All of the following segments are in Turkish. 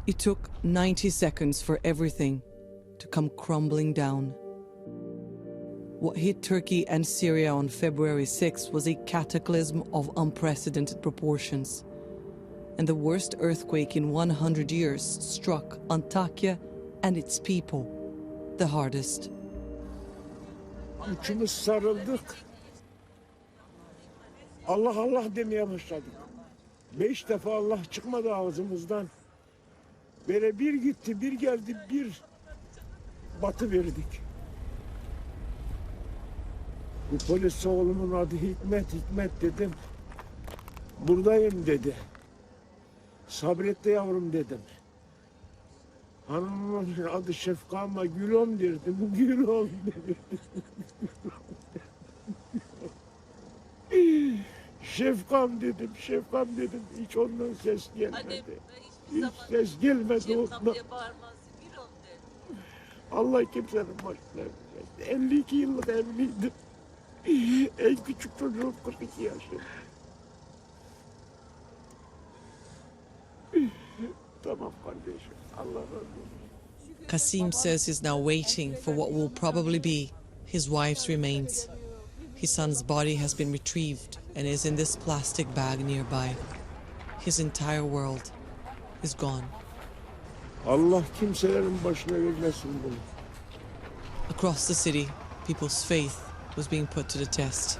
It took 90 seconds for everything to come crumbling down. What hit Turkey and Syria on February 6 was a cataclysm of unprecedented proportions. And the worst earthquake in 100 years struck Antioquia and its people the hardest. Üçümüz sarıldık. Allah Allah demeye başladık. 5 defa Allah çıkmadı ağzımızdan. Böyle bir gitti, bir geldi, bir batı verdik. Bu polis oğlumun adı Hikmet dedim. Buradayım dedi. Sabret de yavrum dedim. Hanımın adı Şefka ama Gülom derdim. Gülom dedi. Şefkam dedim. Hiç ondan ses gelmedi. Hiç ses gelmedi ondan. Allah kimsenin başına vermez. 52 yıllık evliydim. En küçük çocuğum 42 yaşında. Tamam kardeşim. Allah razı olsun. Kasim says he's now waiting for what will probably be his wife's remains. His son's body has been retrieved and is in this plastic bag nearby. His entire world is gone. Allah kimselerin başına vermesin bunu. Across the city, people's faith was being put to the test.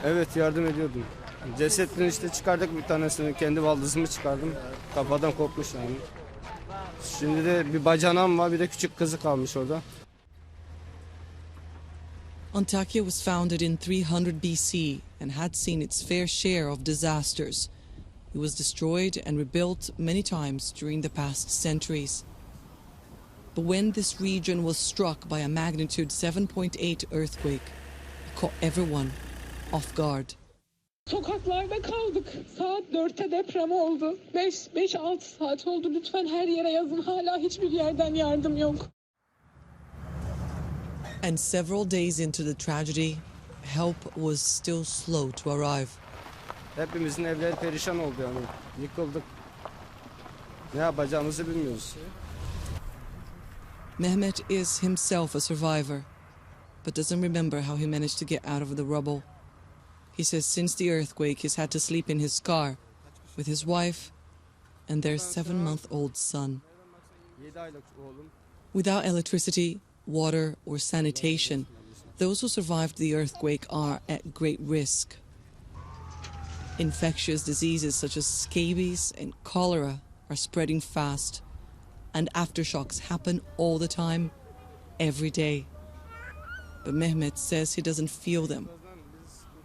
Evet, yardım ediyordum. Cesetini işte çıkardık, bir tanesini kendi baldızımı çıkardım. Kafadan kopmuş yani. Şimdi de bir bacanam var, bir de küçük kızı kalmış orada. Antioquia was founded in 300 BC and had seen its fair share of disasters. It was destroyed and rebuilt many times during the past centuries. But when this region was struck by a magnitude 7.8 earthquake, it caught everyone off guard. Sokaklarda kaldık. Saat 4'te deprem oldu. 5-6 saat oldu. Lütfen her yere yazın. Hala hiçbir yerden yardım yok. And several days into the tragedy, help was still slow to arrive. Hepimizin evleri perişan oldu yani. Yıkıldık. Ne yapacağımızı bilmiyoruz. Mehmet is himself a survivor, but doesn't remember how he managed to get out of the rubble. He says since the earthquake, he's had to sleep in his car with his wife and their 7-month-old son. Without electricity, water, or sanitation, those who survived the earthquake are at great risk. Infectious diseases such as scabies and cholera are spreading fast, and aftershocks happen all the time, every day. But Mehmet says he doesn't feel them.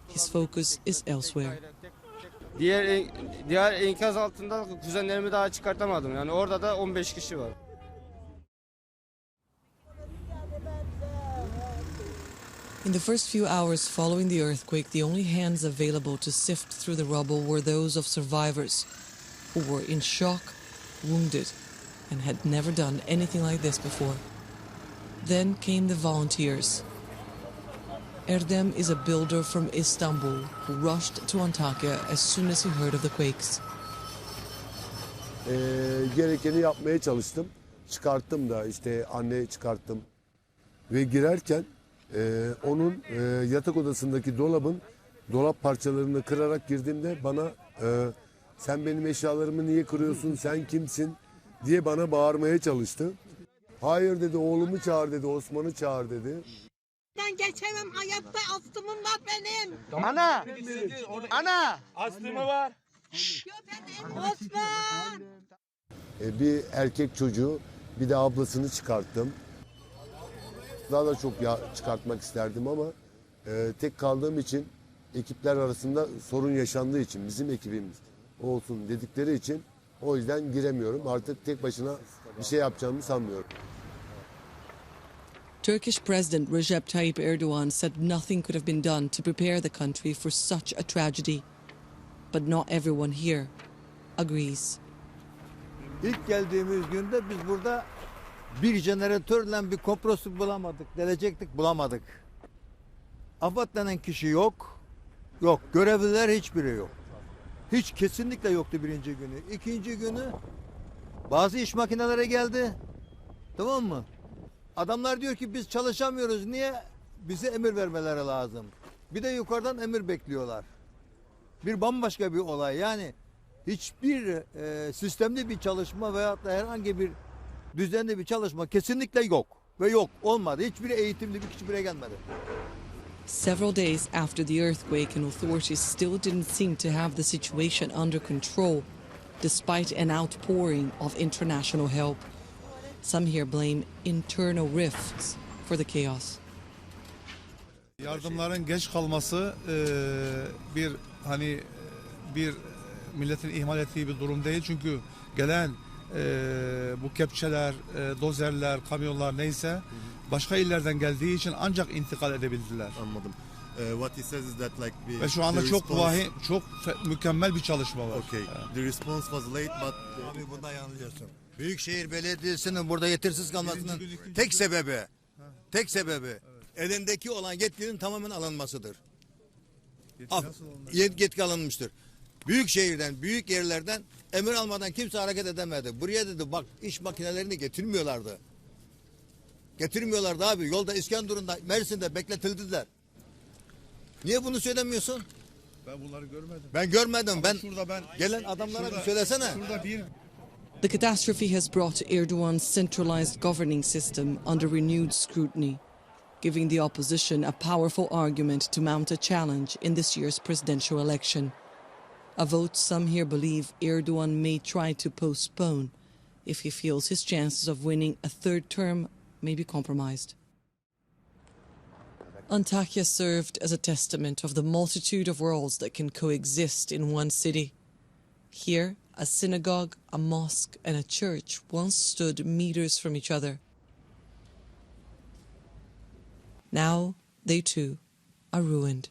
His focus is elsewhere. Diğer enkaz altında kuzenlerimi daha çıkartamadım. Yani orada da 15 kişi var. In the first few hours following the earthquake, the only hands available to sift through the rubble were those of survivors who were in shock, wounded, and had never done anything like this before. Then came the volunteers. Erdem is a builder from Istanbul who rushed to Antakya as soon as he heard of the quakes. Gerekeni yapmaya çalıştım. Çıkarttım da işte anneyi çıkarttım. Ve girerken onun yatak odasındaki dolap parçalarını kırarak girdiğimde bana sen benim eşyalarımı niye kırıyorsun, sen kimsin diye bana bağırmaya çalıştı. Hayır dedi, oğlumu çağır dedi, Osman'ı çağır dedi. Ben geçemem, hayatta astımım var benim. Ana! Ana! Astımı var. Köpeğim Osman. Bir erkek çocuğu, bir de ablasını çıkarttım. Daha da çok çıkartmak isterdim ama tek kaldığım için, ekipler arasında sorun yaşandığı için, bizim ekibimiz olsun dedikleri için o yüzden giremiyorum. Artık tek başına bir şey yapacağımı sanmıyorum. Turkish President Recep Tayyip Erdogan said nothing could have been done to prepare the country for such a tragedy. But not everyone here agrees. İlk geldiğimiz günde biz burada Bir jeneratörle bir kompresör bulamadık, delecektik bulamadık. AFAD denen kişi yok. Yok, görevliler hiçbiri yok. Hiç kesinlikle yoktu birinci günü. İkinci günü bazı iş makineleri geldi. Tamam mı? Adamlar diyor ki biz çalışamıyoruz. Niye? Bize emir vermeleri lazım. Bir de yukarıdan emir bekliyorlar. Bir bambaşka bir olay. Yani hiçbir sistemli bir çalışma veyahut da herhangi bir düzenli bir çalışma kesinlikle yok. Ve yok, olmadı. Hiçbir eğitimli bir kişi buraya gelmedi. Several days after the earthquake, and authorities still didn't seem to have the situation under control, despite an outpouring of international help. Some here blame internal rifts for the chaos. Yardımların geç kalması bir milletin ihmal ettiği bir durum değil. Çünkü gelen bu kepçeler, dozerler, kamyonlar neyse başka illerden geldiği için ancak intikal edebildiler. Anladım. What he says is that like ve şu anda çok mükemmel bir çalışma var. Okay. The response was late but Abi bunda yanılıyorsun. Büyükşehir Belediyesi'nin burada yetersiz kalmasının tek sebebi elindeki olan yetkinin tamamen alınmasıdır. Yetki alınmıştır. Büyükşehir'den, büyük yerlerden emir almadan kimse hareket edemedi. Buraya dedi bak iş makinelerini getirmiyorlardı. Getirmiyorlardı abi. Yolda İskenderun'da, Mersin'de bekletildiler. Niye bunu söylemiyorsun? Ben bunları görmedim. Ben görmedim. Gelen adamlara bir söylesene. The catastrophe has brought Erdogan's centralized governing system under renewed scrutiny, giving the opposition a powerful argument to mount a challenge in this year's presidential election. A vote some here believe Erdogan may try to postpone if he feels his chances of winning a third term may be compromised. Antioquia served as a testament of the multitude of worlds that can coexist in one city. Here, a synagogue, a mosque, and a church once stood meters from each other. Now, they too are ruined.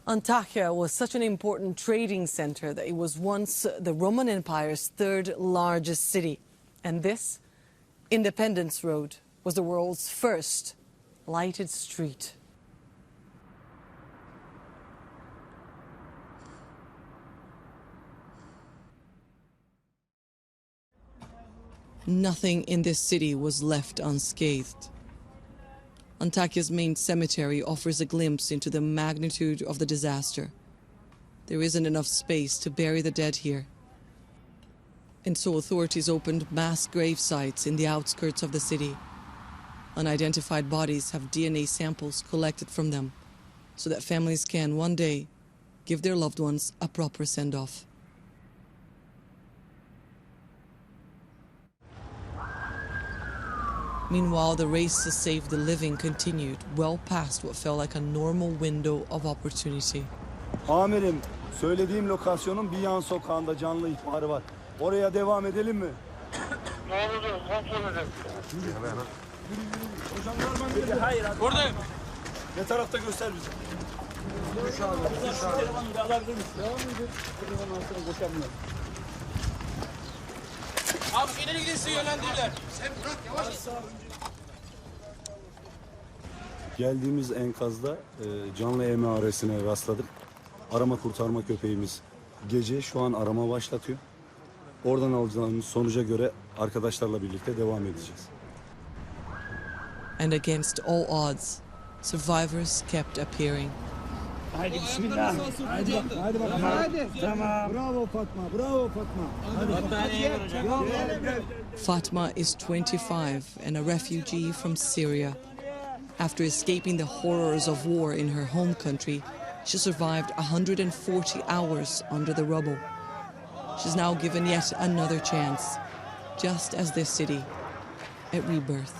Antioquia was such an important trading center that it was once the Roman Empire's third largest city. And this, Independence Road, was the world's first lighted street. Nothing in this city was left unscathed. Antakya's main cemetery offers a glimpse into the magnitude of the disaster. There isn't enough space to bury the dead here. And so authorities opened mass grave sites in the outskirts of the city. Unidentified bodies have DNA samples collected from them so that families can one day give their loved ones a proper send-off. Meanwhile, the race to save the living continued well past what felt like a normal window of opportunity. Amirim, söylediğim lokasyonun bir yan sokağında canlı ihbarı var. Oraya devam edelim mi? Ne oldu? Kontrol edelim. Hayır abi. Buradayım. Ne tarafta göster bize. Şu abi. Telefonunu da alabilir misin? Devam edin. Telefonun altına koşamıyorum. Abi ileri gidin sizi yönlendirirler. Sen bırak yavaş. Geldiğimiz enkazda canlı emaresine rastladık. Arama kurtarma köpeğimiz gece şu an arama başlatıyor. Oradan alacağımız sonuca göre arkadaşlarla birlikte devam edeceğiz. And against all odds, survivors kept appearing. Haydi bismillah. Haydi bak, haydi bak. Haydi. Tamam. Bravo Fatma, bravo Fatma. Hadi. Fatma is 25 and a refugee from Syria. After escaping the horrors of war in her home country, she survived 140 hours under the rubble. She's now given yet another chance, just as this city, at rebirth.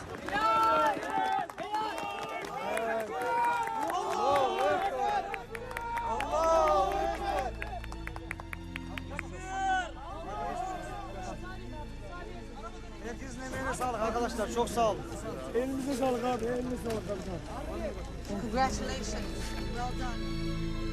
Arkadaşlar çok sağ olun. Elinize sağlık abi, elinize sağlık. Congratulations. Well done.